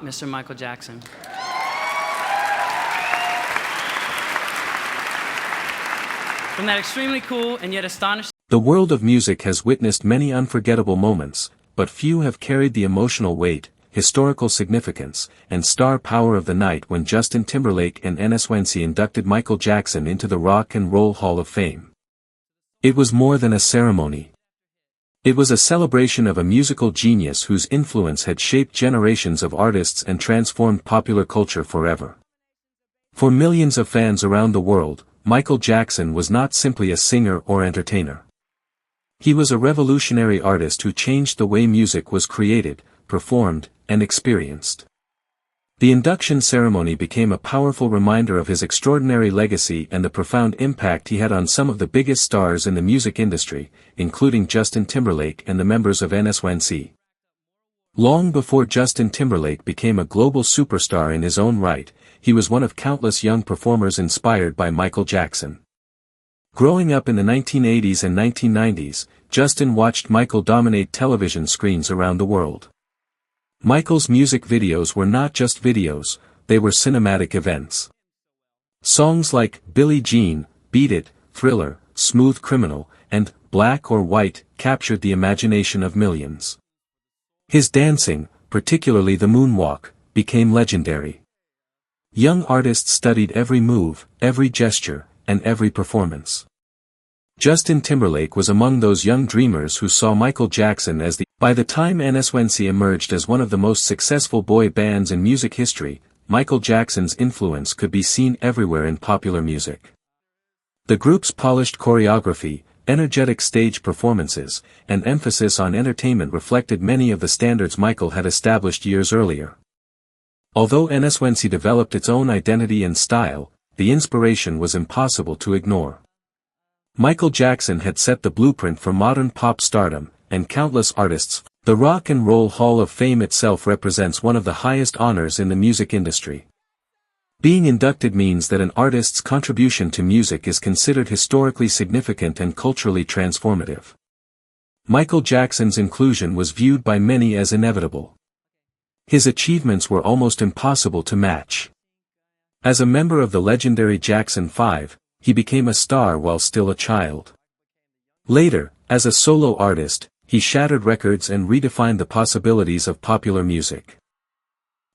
Mr. Michael Jackson. From that extremely cool and yet astonishing. The world of music has witnessed many unforgettable moments, but few have carried the emotional weight, historical significance, and star power of the night when Justin Timberlake and NSYNC inducted Michael Jackson into the Rock and Roll Hall of Fame. It was more than a ceremony. It was a celebration of a musical genius whose influence had shaped generations of artists and transformed popular culture forever. For millions of fans around the world, Michael Jackson was not simply a singer or entertainer. He was a revolutionary artist who changed the way music was created, performed, and experienced. The induction ceremony became a powerful reminder of his extraordinary legacy and the profound impact he had on some of the biggest stars in the music industry, including Justin Timberlake and the members of NSYNC. Long before Justin Timberlake became a global superstar in his own right, he was one of countless young performers inspired by Michael Jackson. Growing up in the 1980s and 1990s, Justin watched Michael dominate television screens around the world. Michael's music videos were not just videos, they were cinematic events. Songs like Billie Jean, Beat It, Thriller, Smooth Criminal, and Black or White captured the imagination of millions. His dancing, particularly the moonwalk, became legendary. Young artists studied every move, every gesture, and every performance. Justin Timberlake was among those young dreamers who saw Michael Jackson as By the time NSYNC emerged as one of the most successful boy bands in music history, Michael Jackson's influence could be seen everywhere in popular music. The group's polished choreography, energetic stage performances, and emphasis on entertainment reflected many of the standards Michael had established years earlier. Although NSYNC developed its own identity and style, the inspiration was impossible to ignore. Michael Jackson had set the blueprint for modern pop stardom, and countless artists. The Rock and Roll Hall of Fame itself represents one of the highest honors in the music industry. Being inducted means that an artist's contribution to music is considered historically significant and culturally transformative. Michael Jackson's inclusion was viewed by many as inevitable. His achievements were almost impossible to match. As a member of the legendary Jackson 5, he became a star while still a child. Later, as a solo artist, he shattered records and redefined the possibilities of popular music.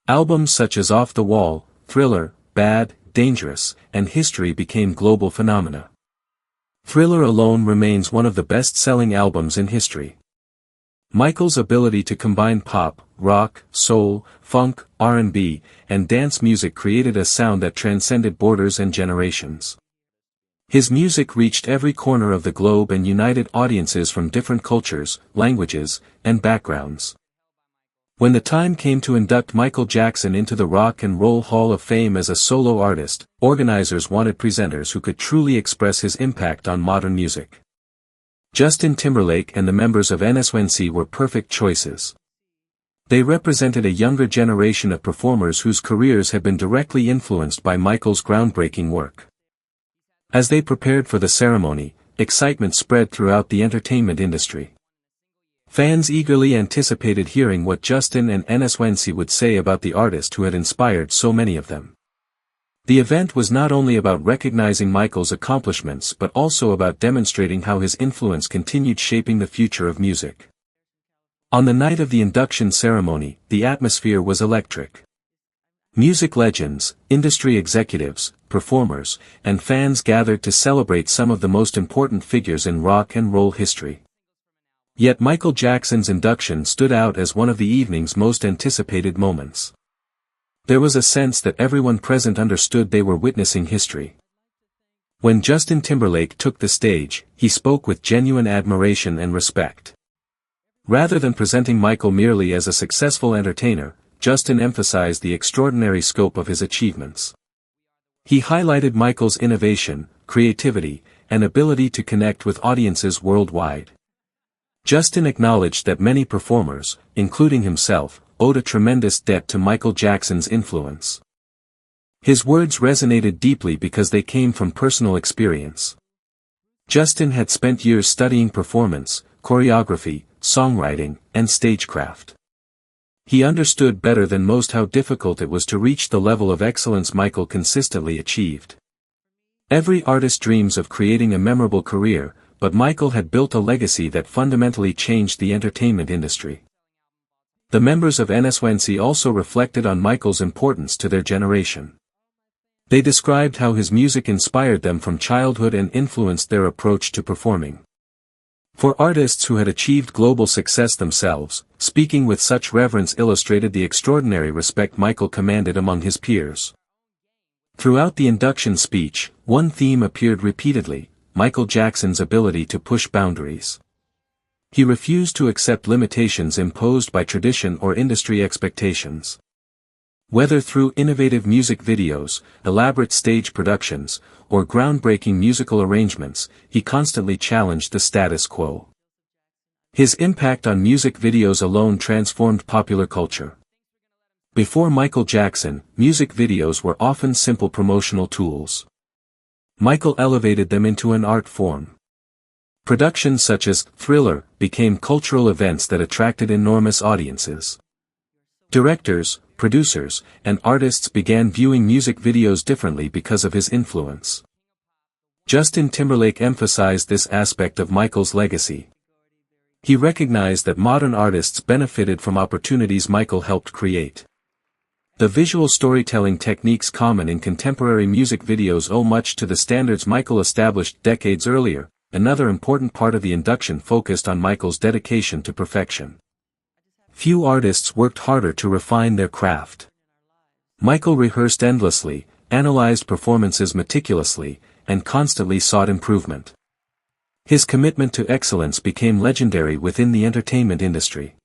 Albums such as Off the Wall, Thriller, Bad, Dangerous, and History became global phenomena. Thriller alone remains one of the best-selling albums in history. Michael's ability to combine pop, rock, soul, funk, R&B, and dance music created a sound that transcended borders and generations. His music reached every corner of the globe and united audiences from different cultures, languages, and backgrounds. When the time came to induct Michael Jackson into the Rock and Roll Hall of Fame as a solo artist, organizers wanted presenters who could truly express his impact on modern music. Justin Timberlake and the members of NSYNC were perfect choices. They represented a younger generation of performers whose careers had been directly influenced by Michael's groundbreaking work. As they prepared for the ceremony, excitement spread throughout the entertainment industry. Fans eagerly anticipated hearing what Justin and NSYNC would say about the artist who had inspired so many of them. The event was not only about recognizing Michael's accomplishments but also about demonstrating how his influence continued shaping the future of music. On the night of the induction ceremony, the atmosphere was electric. Music legends, industry executives, performers, and fans gathered to celebrate some of the most important figures in rock and roll history. Yet Michael Jackson's induction stood out as one of the evening's most anticipated moments. There was a sense that everyone present understood they were witnessing history. When Justin Timberlake took the stage, he spoke with genuine admiration and respect. Rather than presenting Michael merely as a successful entertainer, Justin emphasized the extraordinary scope of his achievements. He highlighted Michael's innovation, creativity, and ability to connect with audiences worldwide. Justin acknowledged that many performers, including himself, owed a tremendous debt to Michael Jackson's influence. His words resonated deeply because they came from personal experience. Justin had spent years studying performance, choreography, songwriting, and stagecraft. He understood better than most how difficult it was to reach the level of excellence Michael consistently achieved. Every artist dreams of creating a memorable career, but Michael had built a legacy that fundamentally changed the entertainment industry. The members of NSYNC also reflected on Michael's importance to their generation. They described how his music inspired them from childhood and influenced their approach to performing. For artists who had achieved global success themselves, speaking with such reverence illustrated the extraordinary respect Michael commanded among his peers. Throughout the induction speech, one theme appeared repeatedly: Michael Jackson's ability to push boundaries. He refused to accept limitations imposed by tradition or industry expectations. Whether through innovative music videos, elaborate stage productions, or groundbreaking musical arrangements, he constantly challenged the status quo. His impact on music videos alone transformed popular culture. Before Michael Jackson, music videos were often simple promotional tools. Michael elevated them into an art form. Productions such as Thriller became cultural events that attracted enormous audiences. Directors, producers, and artists began viewing music videos differently because of his influence. Justin Timberlake emphasized this aspect of Michael's legacy. He recognized that modern artists benefited from opportunities Michael helped create. The visual storytelling techniques common in contemporary music videos owe much to the standards Michael established decades earlier. Another important part of the induction focused on Michael's dedication to perfection. Few artists worked harder to refine their craft. Michael rehearsed endlessly, analyzed performances meticulously, and constantly sought improvement. His commitment to excellence became legendary within the entertainment industry.